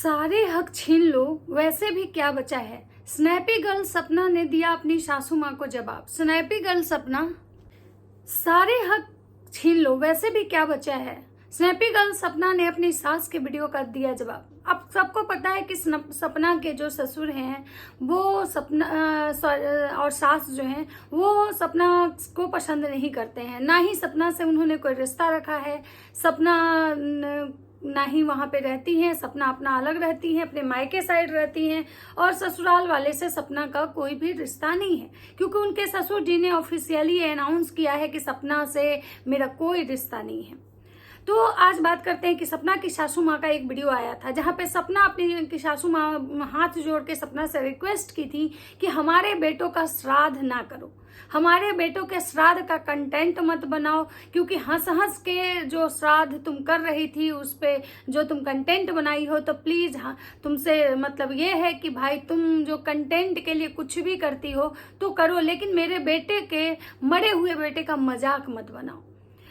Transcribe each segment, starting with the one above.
सारे हक छीन लो वैसे भी क्या बचा है। स्नैपी गर्ल सपना ने दिया अपनी सासू माँ को जवाब। स्नैपी गर्ल सपना, सारे हक छीन लो वैसे भी क्या बचा है। स्नैपी गर्ल सपना ने अपनी सास के वीडियो का दिया जवाब। अब सबको पता है कि सपना के जो ससुर हैं वो सपना और सास जो हैं वो सपना को पसंद नहीं करते हैं, ना ही सपना से उन्होंने कोई रिश्ता रखा है। सपना ना ही वहाँ पे रहती हैं, सपना अपना अलग रहती हैं, अपने मायके साइड रहती हैं और ससुराल वाले से सपना का कोई भी रिश्ता नहीं है, क्योंकि उनके ससुर जी ने ऑफिशियली अनाउंस किया है कि सपना से मेरा कोई रिश्ता नहीं है। तो आज बात करते हैं कि सपना की सासू माँ का एक वीडियो आया था जहाँ पे सपना अपनी की सासू माँ हाथ जोड़ के सपना से रिक्वेस्ट की थी कि हमारे बेटों का श्राद्ध ना करो, हमारे बेटों के श्राद्ध का कंटेंट मत बनाओ, क्योंकि हंस हंस के जो श्राद्ध तुम कर रही थी उस पे जो तुम कंटेंट बनाई हो, तो प्लीज हाँ तुमसे मतलब ये है कि भाई तुम जो कंटेंट के लिए कुछ भी करती हो तो करो, लेकिन मेरे बेटे के मरे हुए बेटे का मजाक मत बनाओ।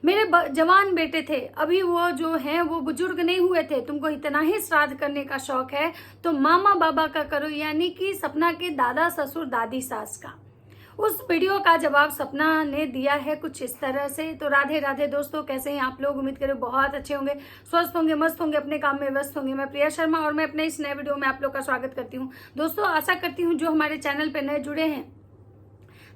मेरे जवान बेटे थे, अभी वो जो हैं वो बुजुर्ग नहीं हुए थे। तुमको इतना ही श्राद्ध करने का शौक है तो मामा बाबा का करो, यानी कि सपना के दादा ससुर दादी सास का। उस वीडियो का जवाब सपना ने दिया है कुछ इस तरह से। तो राधे राधे दोस्तों, कैसे हैं आप लोग? उम्मीद करें बहुत अच्छे होंगे, स्वस्थ होंगे, मस्त होंगे, अपने काम में व्यस्त होंगे। मैं प्रिया शर्मा और मैं अपने इस नए वीडियो में आप लोग का स्वागत करती हूँ। दोस्तों आशा करती हूँ जो हमारे चैनल पे नए जुड़े हैं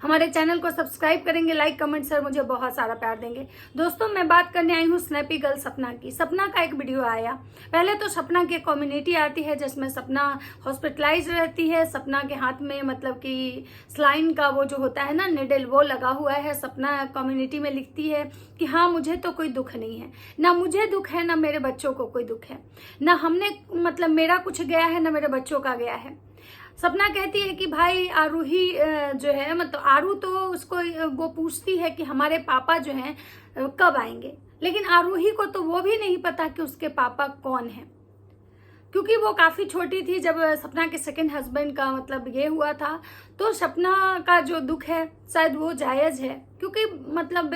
हमारे चैनल को सब्सक्राइब करेंगे, लाइक कमेंट सर मुझे बहुत सारा प्यार देंगे। दोस्तों मैं बात करने आई हूँ स्नैपी गर्ल सपना की। सपना का एक वीडियो आया। पहले तो सपना की कम्युनिटी आती है जिसमें सपना हॉस्पिटलाइज रहती है, सपना के हाथ में मतलब कि स्लाइन का वो जो होता है ना निडल वो लगा हुआ है। सपना कम्युनिटी में लिखती है कि हाँ मुझे तो कोई दुख नहीं है, ना मुझे दुख है ना मेरे बच्चों को कोई दुख है, ना हमने मतलब मेरा कुछ गया है ना मेरे बच्चों का गया है। सपना कहती है कि भाई आरूही जो है मतलब आरू तो उसको वो पूछती है कि हमारे पापा जो हैं कब आएंगे, लेकिन आरूही को तो वो भी नहीं पता कि उसके पापा कौन हैं, क्योंकि वो काफ़ी छोटी थी जब सपना के सेकंड हस्बैंड का मतलब ये हुआ था। तो सपना का जो दुख है शायद वो जायज़ है, क्योंकि मतलब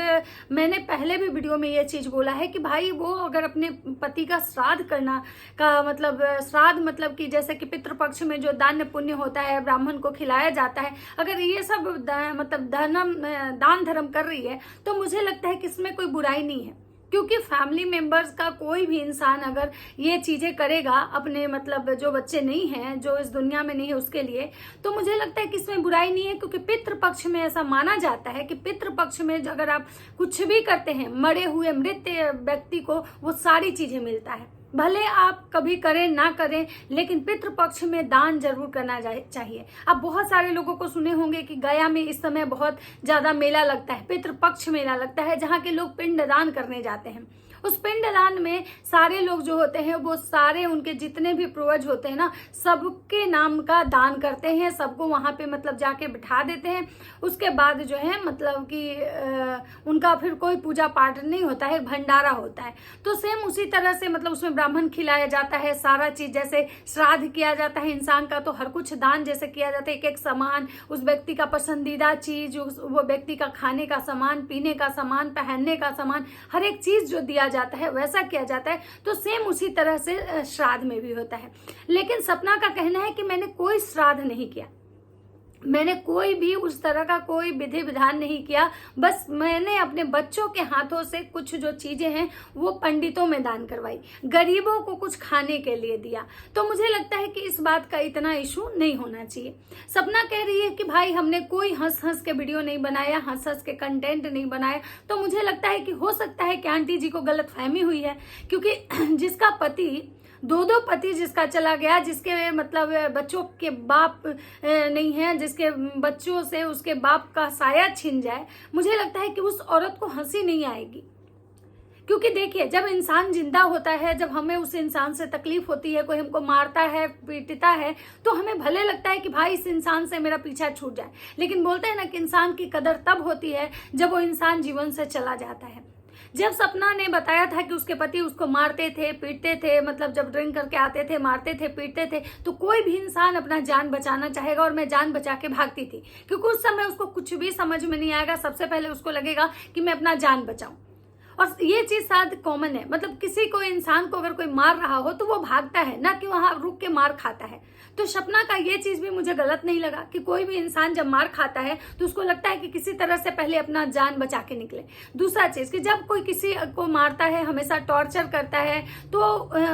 मैंने पहले भी वीडियो में ये चीज़ बोला है कि भाई वो अगर अपने पति का श्राद्ध करना का मतलब श्राद्ध मतलब कि जैसे कि पितृपक्ष में जो दान पुण्य होता है, ब्राह्मण को खिलाया जाता है, अगर ये सब मतलब दान धर्म कर रही है तो मुझे लगता है कि इसमें कोई बुराई नहीं है, क्योंकि फैमिली मेंबर्स का कोई भी इंसान अगर ये चीज़ें करेगा अपने मतलब जो बच्चे नहीं हैं, जो इस दुनिया में नहीं है उसके लिए, तो मुझे लगता है कि इसमें बुराई नहीं है। क्योंकि पितृपक्ष में ऐसा माना जाता है कि पितृपक्ष में अगर आप कुछ भी करते हैं मरे हुए मृत व्यक्ति को वो सारी चीज़ें मिलता है, भले आप कभी करें ना करें, लेकिन पितृपक्ष में दान जरूर करना चाहिए। आप बहुत सारे लोगों को सुने होंगे कि गया में इस समय बहुत ज्यादा मेला लगता है, पितृपक्ष मेला लगता है, जहाँ के लोग पिंडदान करने जाते हैं। उस पिंडदान में सारे लोग जो होते हैं वो सारे उनके जितने भी पूर्वज होते हैं ना सबके नाम का दान करते हैं, सबको वहां पे मतलब जाके बिठा देते हैं। उसके बाद जो है मतलब कि उनका फिर कोई पूजा पाठ नहीं होता है, भंडारा होता है। तो सेम उसी तरह से मतलब उसमें ब्राह्मण खिलाया जाता है, सारा चीज जैसे श्राद्ध किया जाता है इंसान का, तो हर कुछ दान जैसे किया जाता है, एक एक सामान, उस व्यक्ति का पसंदीदा चीज, वो व्यक्ति का खाने का सामान, पीने का सामान, पहनने का सामान, हर एक चीज जो दिया जाता है वैसा किया जाता है। तो सेम उसी तरह से श्राद्ध में भी होता है। लेकिन सपना का कहना है कि मैंने कोई श्राद्ध नहीं किया, मैंने कोई भी उस तरह का कोई विधि विधान नहीं किया, बस मैंने अपने बच्चों के हाथों से कुछ जो चीजें हैं वो पंडितों में दान करवाई, गरीबों को कुछ खाने के लिए दिया। तो मुझे लगता है कि इस बात का इतना इशू नहीं होना चाहिए। सपना कह रही है कि भाई हमने कोई हंस हंस के वीडियो नहीं बनाया, हंस हंस के कंटेंट नहीं बनाया। तो मुझे लगता है कि हो सकता है कि आंटी जी को गलतफहमी हुई है, क्योंकि जिसका पति दो पति जिसका चला गया, जिसके मतलब बच्चों के बाप नहीं है, जिसके बच्चों से उसके बाप का साया छिन जाए, मुझे लगता है कि उस औरत को हंसी नहीं आएगी। क्योंकि देखिए जब इंसान जिंदा होता है, जब हमें उस इंसान से तकलीफ होती है, कोई हमको मारता है पीटता है, तो हमें भले लगता है कि भाई इस इंसान से मेरा पीछा छूट जाए, लेकिन बोलते हैं ना कि इंसान की कदर तब होती है जब वो इंसान जीवन से चला जाता है। जब सपना ने बताया था कि उसके पति उसको मारते थे पीटते थे, मतलब जब ड्रिंक करके आते थे मारते थे पीटते थे, तो कोई भी इंसान अपना जान बचाना चाहेगा, और मैं जान बचा के भागती थी, क्योंकि उस समय उसको कुछ भी समझ में नहीं आएगा। सबसे पहले उसको लगेगा कि मैं अपना जान बचाऊं, और ये चीज शायद कॉमन है, मतलब किसी को इंसान को अगर कोई मार रहा हो तो वो भागता है, ना कि वहां रुक के मार खाता है। तो सपना का ये चीज भी मुझे गलत नहीं लगा कि कोई भी इंसान जब मार खाता है तो उसको लगता है कि किसी तरह से पहले अपना जान बचा के निकले। दूसरा चीज कि जब कोई किसी को मारता है, हमेशा टॉर्चर करता है, तो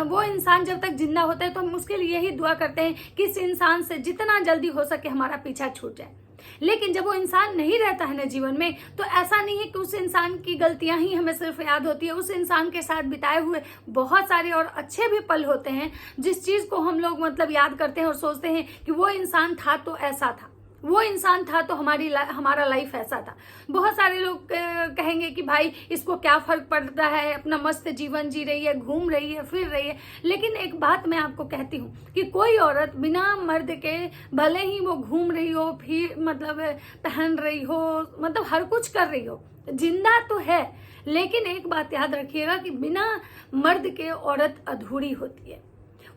वो इंसान जब तक जिंदा होता है तो हम उसके लिए यही दुआ करते हैं कि इस इंसान से जितना जल्दी हो सके हमारा पीछा छूट जाए। लेकिन जब वो इंसान नहीं रहता है ना जीवन में, तो ऐसा नहीं है कि उस इंसान की गलतियां ही हमें सिर्फ याद होती है। उस इंसान के साथ बिताए हुए बहुत सारे और अच्छे भी पल होते हैं, जिस चीज को हम लोग मतलब याद करते हैं और सोचते हैं कि वो इंसान था तो ऐसा था, वो इंसान था तो हमारा लाइफ ऐसा था। बहुत सारे लोग कहेंगे कि भाई इसको क्या फर्क पड़ता है, अपना मस्त जीवन जी रही है, घूम रही है, फिर रही है। लेकिन एक बात मैं आपको कहती हूँ कि कोई औरत बिना मर्द के, भले ही वो घूम रही हो, फिर मतलब पहन रही हो, मतलब हर कुछ कर रही हो, जिंदा तो है, लेकिन एक बात याद रखिएगा कि बिना मर्द के औरत अधूरी होती है।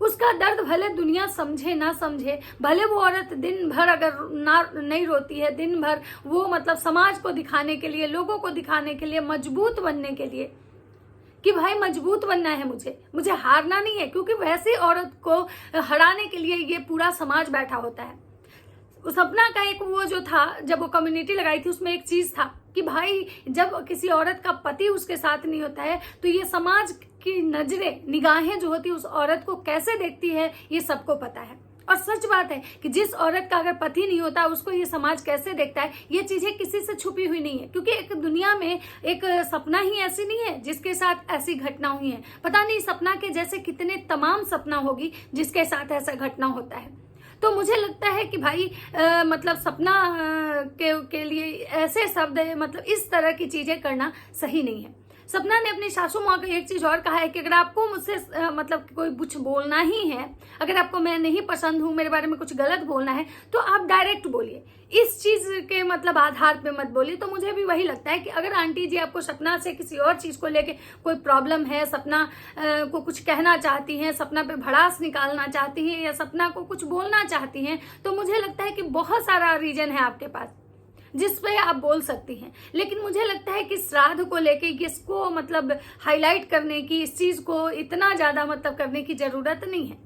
उसका दर्द भले दुनिया समझे ना समझे, भले वो औरत दिन भर अगर नहीं रोती है, दिन भर वो मतलब समाज को दिखाने के लिए, लोगों को दिखाने के लिए, मजबूत बनने के लिए कि भाई मजबूत बनना है, मुझे हारना नहीं है, क्योंकि वैसी औरत को हराने के लिए ये पूरा समाज बैठा होता है। सपना का एक वो जो था, जब वो कम्युनिटी लगाई थी, उसमें एक चीज था कि भाई जब किसी औरत का पति उसके साथ नहीं होता है तो ये समाज की नजरें, निगाहें जो होती है उस औरत को कैसे देखती है, ये सबको पता है। और सच बात है कि जिस औरत का अगर पति नहीं होता उसको ये समाज कैसे देखता है, ये चीजें किसी से छुपी हुई नहीं है। क्योंकि एक दुनिया में एक सपना ही ऐसी नहीं है जिसके साथ ऐसी घटना हुई है। पता नहीं सपना के जैसे कितने तमाम सपना होगी जिसके साथ ऐसा घटना होता है। तो मुझे लगता है कि भाई मतलब सपना के लिए ऐसे शब्द, मतलब इस तरह की चीजें करना सही नहीं है। सपना ने अपनी सासू माँ को एक चीज और कहा है कि अगर आपको मुझसे मतलब कोई कुछ बोलना ही है, अगर आपको मैं नहीं पसंद हूँ, मेरे बारे में कुछ गलत बोलना है, तो आप डायरेक्ट बोलिए, इस चीज के मतलब आधार पे मत बोलिए। तो मुझे भी वही लगता है कि अगर आंटी जी आपको सपना से किसी और चीज को लेके कोई प्रॉब्लम है, सपना को कुछ कहना चाहती हैं, सपना पे भड़ास निकालना चाहती हैं, या सपना को कुछ बोलना चाहती हैं, तो मुझे लगता है कि बहुत सारा रीजन है आपके पास जिस पे आप बोल सकती हैं। लेकिन मुझे लगता है कि श्राद्ध को लेके इसको मतलब हाईलाइट करने की, इस चीज को इतना ज्यादा मतलब करने की जरूरत नहीं है।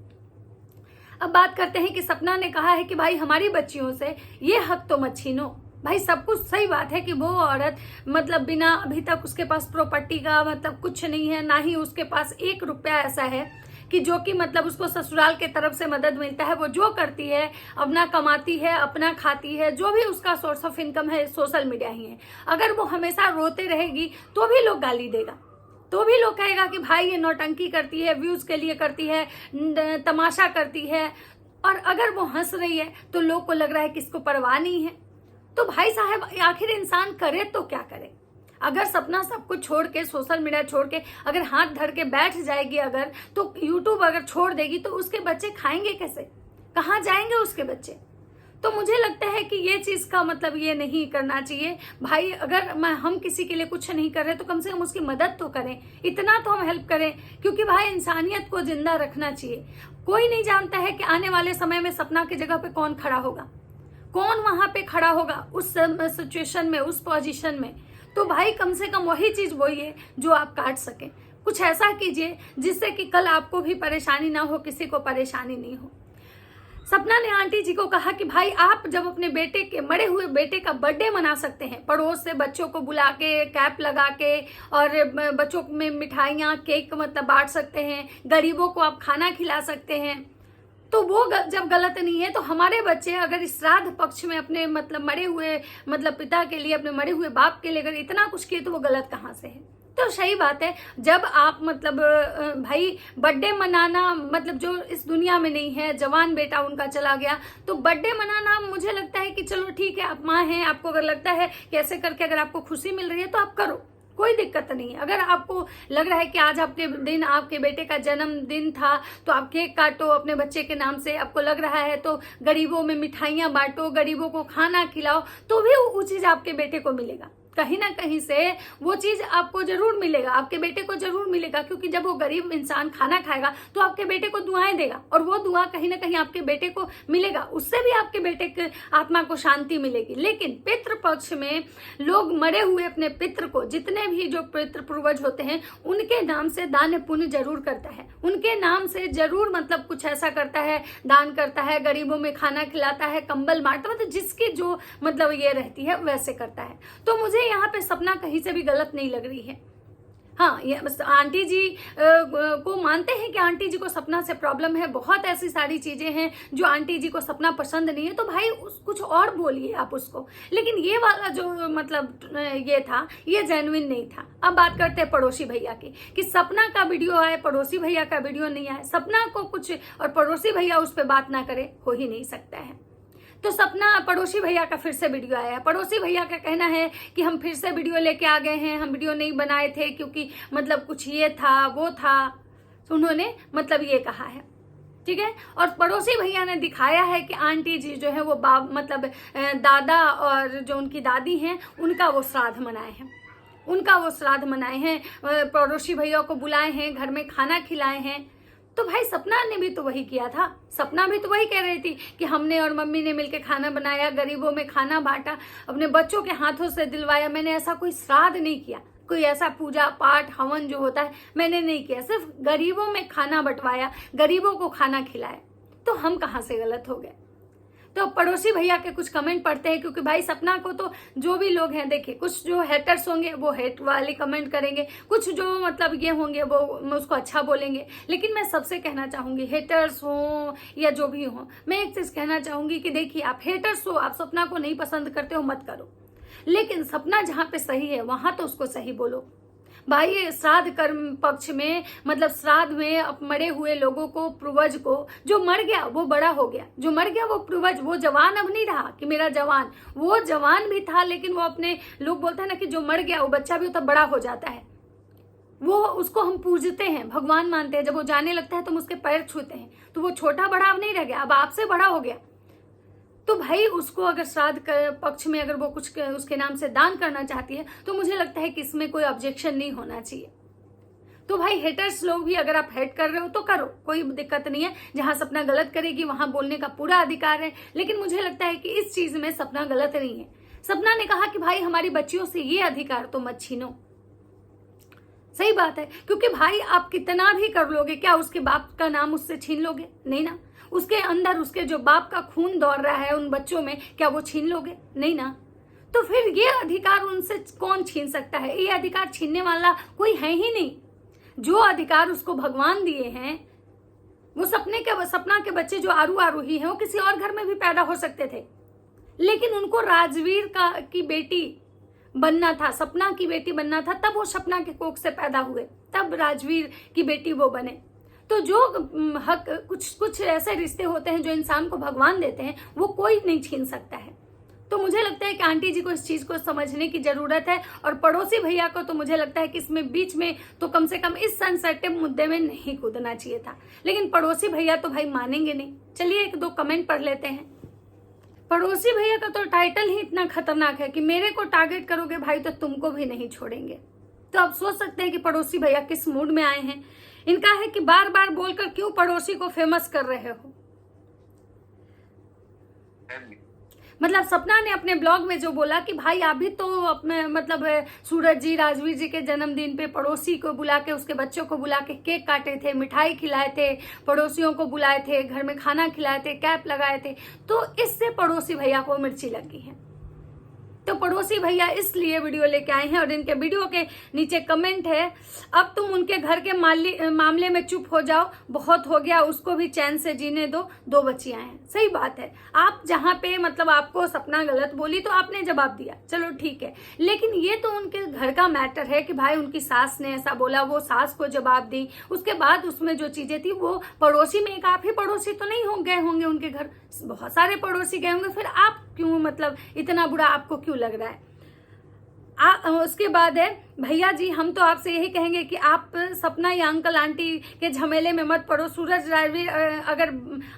अब बात करते हैं कि सपना ने कहा है कि भाई हमारी बच्चियों से ये हक तो मत छीनो। भाई सब कुछ सही बात है कि वो औरत मतलब बिना, अभी तक उसके पास प्रॉपर्टी का मतलब कुछ नहीं है, ना ही उसके पास 1 रुपया ऐसा है कि जो कि मतलब उसको ससुराल के तरफ से मदद मिलता है। वो जो करती है अपना कमाती है, अपना खाती है, जो भी उसका सोर्स ऑफ इनकम है सोशल मीडिया ही है। अगर वो हमेशा रोते रहेगी तो भी लोग गाली देगा, तो भी लोग कहेगा कि भाई ये नौटंकी करती है, व्यूज के लिए करती है, तमाशा करती है। और अगर वो हंस रही है तो लोग को लग रहा है कि इसको परवाह नहीं है। तो भाई साहब आखिर इंसान करे तो क्या करे? अगर सपना सब कुछ छोड़ के, सोशल मीडिया छोड़ के अगर हाथ धर के बैठ जाएगी, अगर तो यूट्यूब अगर छोड़ देगी तो उसके बच्चे खाएंगे कैसे? कहाँ जाएंगे उसके बच्चे? तो मुझे लगता है कि ये चीज का मतलब ये नहीं करना चाहिए। भाई अगर हम किसी के लिए कुछ नहीं कर रहे तो कम से कम उसकी मदद तो करें, इतना तो हम हेल्प करें, क्योंकि भाई इंसानियत को जिंदा रखना चाहिए। कोई नहीं जानता है कि आने वाले समय में सपना की जगह पे कौन खड़ा होगा, कौन वहां पे खड़ा होगा उस सिचुएशन में, उस पोजीशन में। तो भाई कम से कम वही चीज बोलिए जो आप काट सके। कुछ ऐसा कीजिए जिससे कि कल आपको भी परेशानी ना हो, किसी को परेशानी नहीं हो। सपना ने आंटी जी को कहा कि भाई आप जब अपने बेटे के, मरे हुए बेटे का बर्थडे मना सकते हैं, पड़ोस से बच्चों को बुला के, कैप लगा के, और बच्चों में मिठाइयाँ, केक मतलब बांट सकते हैं, गरीबों को आप खाना खिला सकते हैं, तो वो जब गलत नहीं है, तो हमारे बच्चे अगर इस श्राद्ध पक्ष में अपने मतलब मरे हुए मतलब पिता के लिए, अपने मरे हुए बाप के लिए अगर इतना कुछ किए तो वो गलत कहाँ से है? तो सही बात है, जब आप मतलब भाई बर्थडे मनाना, मतलब जो इस दुनिया में नहीं है, जवान बेटा उनका चला गया, तो बर्थडे मनाना मुझे लगता है कि चलो ठीक है, आप माँ हैं, आपको अगर लगता है कि ऐसे करके अगर आपको खुशी मिल रही है तो आप करो, कोई दिक्कत नहीं है। अगर आपको लग रहा है कि आज आपके दिन, आपके बेटे का जन्मदिन था, तो आप केक काटो अपने बच्चे के नाम से। आपको लग रहा है तो गरीबों में मिठाइयाँ बांटो, गरीबों को खाना खिलाओ, तो भी वो चीज आपके बेटे को मिलेगा। कहीं ना कहीं से वो चीज आपको जरूर मिलेगा, आपके बेटे को जरूर मिलेगा, क्योंकि जब वो गरीब इंसान खाना खाएगा तो आपके बेटे को दुआएं देगा और वो दुआ कहीं ना कहीं आपके बेटे को मिलेगा, उससे भी आपके बेटे के आत्मा को शांति मिलेगी। लेकिन पितृ पक्ष में लोग मरे हुए अपने पितृ को, जितने भी जो पितृ पूर्वज होते हैं, उनके नाम से दान पुण्य जरूर करता है, उनके नाम से जरूर मतलब कुछ ऐसा करता है, दान करता है, गरीबों में खाना खिलाता है, कंबल बांटता है, मतलब जिसकी जो मतलब ये रहती है वैसे करता है। तो मुझे यहाँ पे सपना कहीं से भी गलत नहीं लग रही है। हाँ, ये बस आंटी जी को मानते हैं कि आंटी जी को सपना से प्रॉब्लम है, बहुत ऐसी सारी चीजें हैं जो आंटी जी को सपना पसंद नहीं है, तो भाई कुछ और बोलिए आप उसको। लेकिन ये वाला जो मतलब ये था, ये जेन्युइन नहीं था। अब बात करते हैं पड़ोसी भैया की, कि सपना का वीडियो आए, पड़ोसी भैया का वीडियो नहीं आए, सपना को कुछ और पड़ोसी भैया उस पर बात ना करे, हो ही नहीं सकता है। तो सपना पड़ोसी भैया का फिर से वीडियो आया है। पड़ोसी भैया का कहना है कि हम फिर से वीडियो लेके आ गए हैं, हम वीडियो नहीं बनाए थे क्योंकि मतलब कुछ ये था वो था, तो उन्होंने मतलब ये कहा है, ठीक है। और पड़ोसी भैया ने दिखाया है कि आंटी जी जो है वो मतलब दादा और जो उनकी दादी हैं उनका वो श्राद्ध मनाए हैं, उनका वो श्राद्ध मनाए हैं, पड़ोसी भैया को बुलाए हैं, घर में खाना खिलाए हैं। तो भाई सपना ने भी तो वही किया था, सपना भी तो वही कह रही थी कि हमने और मम्मी ने मिलकर खाना बनाया, गरीबों में खाना बांटा, अपने बच्चों के हाथों से दिलवाया। मैंने ऐसा कोई श्राद्ध नहीं किया, कोई ऐसा पूजा पाठ हवन जो होता है मैंने नहीं किया, सिर्फ गरीबों में खाना बंटवाया, गरीबों को खाना खिलाया। तो हम कहाँ से गलत हो गए? तो पड़ोसी भैया के कुछ कमेंट पढ़ते हैं, क्योंकि भाई सपना को तो जो भी लोग हैं, देखिए कुछ जो हेटर्स होंगे वो हेट वाले कमेंट करेंगे, कुछ जो मतलब ये होंगे वो उसको अच्छा बोलेंगे। लेकिन मैं सबसे कहना चाहूंगी, हेटर्स हो या जो भी हो, मैं एक चीज कहना चाहूंगी कि देखिए आप हेटर्स हो, आप सपना को नहीं पसंद करते हो, मत करो। लेकिन सपना जहाँ पे सही है वहां तो उसको सही बोलो। भाई श्राद्ध कर्म पक्ष में मतलब श्राद्ध में मरे हुए लोगों को, पूर्वज को, जो मर गया वो बड़ा हो गया, जो मर गया वो पूर्वज, वो जवान अब नहीं रहा कि मेरा जवान, वो जवान भी था लेकिन वो अपने, लोग बोलते हैं ना कि जो मर गया वो बच्चा भी होता बड़ा हो जाता है, वो उसको हम पूजते हैं, भगवान मानते हैं। जब वो जाने लगता है तो हम उसके पैर छूते हैं, तो वो छोटा बड़ा अब नहीं रह गया, अब आपसे बड़ा हो गया। तो भाई उसको अगर श्राद्ध पक्ष में अगर वो कुछ उसके नाम से दान करना चाहती है तो मुझे लगता है कि इसमें कोई ऑब्जेक्शन नहीं होना चाहिए। तो भाई हेटर्स लोग भी अगर आप हेट कर रहे हो तो करो, कोई दिक्कत नहीं है। जहां सपना गलत करेगी वहां बोलने का पूरा अधिकार है। लेकिन मुझे लगता है कि इस चीज में सपना गलत नहीं है। सपना ने कहा कि भाई हमारी बच्चियों से ये अधिकार तो मत छीनो, सही बात है, क्योंकि भाई आप कितना भी कर लोगे, क्या उसके बाप का नाम उससे छीन लोगे? नहीं ना। उसके अंदर उसके जो बाप का खून दौड़ रहा है उन बच्चों में, क्या वो छीन लोगे? नहीं ना। तो फिर ये अधिकार उनसे कौन छीन सकता है? ये अधिकार छीनने वाला कोई है ही नहीं। जो अधिकार उसको भगवान दिए हैं, वो सपना के बच्चे जो आरू ही हैं, वो किसी और घर में भी पैदा हो सकते थे, लेकिन उनको राजवीर की बेटी बनना था, सपना की बेटी बनना था, तब वो सपना के कोख से पैदा हुए, तब राजवीर की बेटी वो बने। तो जो हक, कुछ ऐसे रिश्ते होते हैं जो इंसान को भगवान देते हैं, वो कोई नहीं छीन सकता है। तो मुझे लगता है कि आंटी जी को इस चीज को समझने की जरूरत है। और पड़ोसी भैया को तो मुझे लगता है कि इसमें बीच में तो कम से कम इस सेंसिटिव मुद्दे में नहीं कूदना चाहिए था। लेकिन पड़ोसी भैया तो भाई मानेंगे नहीं। चलिए एक दो कमेंट पढ़ लेते हैं। पड़ोसी भैया का तो टाइटल ही इतना खतरनाक है कि मेरे को टारगेट करोगे भाई तो तुमको भी नहीं छोड़ेंगे। तो आप सोच सकते हैं कि पड़ोसी भैया किस मूड में आए हैं। इनका है कि बार बार बोलकर क्यों पड़ोसी को फेमस कर रहे हो। मतलब सपना ने अपने ब्लॉग में जो बोला कि भाई आप भी तो अपने मतलब सूरज जी, राजवीर जी के जन्मदिन पे पड़ोसी को बुला के, उसके बच्चों को बुला के केक काटे थे, मिठाई खिलाए थे, पड़ोसियों को बुलाए थे, घर में खाना खिलाए थे, कैप लगाए थे। तो इससे पड़ोसी भैया को मिर्ची लगी है। तो पड़ोसी भैया इसलिए वीडियो लेके आए हैं। और इनके वीडियो के नीचे कमेंट है, अब तुम उनके घर के मामले में चुप हो जाओ, बहुत हो गया, उसको भी चैन से जीने दो, 2 बच्चियां हैं। सही बात है। आप जहां पे मतलब आपको सपना गलत बोली तो आपने जवाब दिया, चलो ठीक है। लेकिन ये तो उनके घर का मैटर है कि भाई उनकी सास ने ऐसा बोला, वो सास को जवाब दी, उसके बाद उसमें जो चीजें थी वो पड़ोसी में, एक आप ही पड़ोसी तो नहीं गए होंगे उनके घर, बहुत सारे पड़ोसी गए होंगे। फिर आप क्यों मतलब इतना बुरा आपको क्यों लग रहा है? उसके बाद है भैया जी, हम तो आपसे यही कहेंगे कि आप सपना या अंकल आंटी के झमेले में मत पड़ो। सूरज रणवीर अगर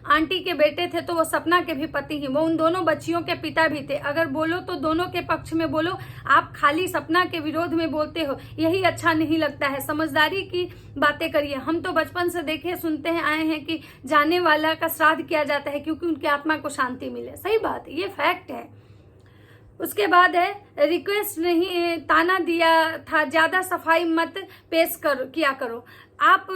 आंटी के बेटे थे तो वो सपना के भी पति ही, वो उन दोनों बच्चियों के पिता भी थे। अगर बोलो तो दोनों के पक्ष में बोलो, आप खाली सपना के विरोध में बोलते हो, यही अच्छा नहीं लगता है। समझदारी की बातें करिए। हम तो बचपन से देखे सुनते हैं आए हैं कि जाने वाला का श्राद्ध किया जाता है क्योंकि उनकी आत्मा को शांति मिले। सही बात है, ये फैक्ट है। उसके बाद है रिक्वेस्ट नहीं, ताना दिया था, ज्यादा सफाई मत पेश किया करो। आप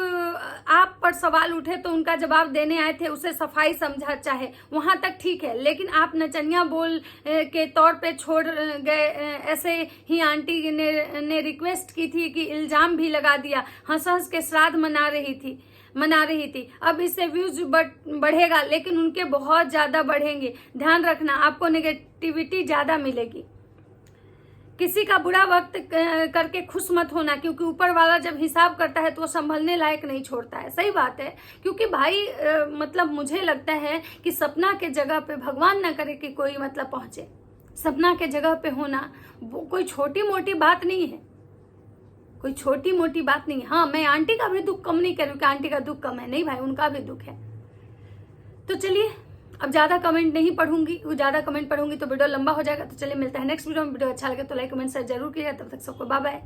पर सवाल उठे तो उनका जवाब देने आए थे, उसे सफाई समझा चाहे, वहां तक ठीक है, लेकिन आप नचनिया बोल के तौर पे छोड़ गए। ऐसे ही आंटी ने रिक्वेस्ट की थी कि इल्जाम भी लगा दिया, हंस हंस के श्राद्ध मना रही थी। अब इससे व्यूज बढ़ेगा, लेकिन उनके बहुत ज्यादा बढ़ेंगे। ध्यान रखना, आपको नेगेटिविटी ज्यादा मिलेगी। किसी का बुरा वक्त करके खुश मत होना, क्योंकि ऊपर वाला जब हिसाब करता है तो वो संभलने लायक नहीं छोड़ता है। सही बात है, क्योंकि भाई मतलब मुझे लगता है कि सपना के जगह पे भगवान ना करे कि कोई मतलब पहुंचे। सपना के जगह पे होना वो कोई छोटी मोटी बात नहीं है, कोई छोटी मोटी बात नहीं है। हाँ, मैं आंटी का भी दुख कम नहीं करूँ कि आंटी का दुख कम है, नहीं भाई, उनका भी दुख है। तो चलिए, अब ज्यादा कमेंट नहीं पढ़ूंगी, वो ज्यादा कमेंट पढ़ूंगी तो वीडियो लंबा हो जाएगा। तो चलिए मिलता है नेक्स्ट वीडियो में। वीडियो अच्छा लगे तो लाइक कमेंट शेयर जरूर कीजिएगा। तब तक सबको बाय बाय।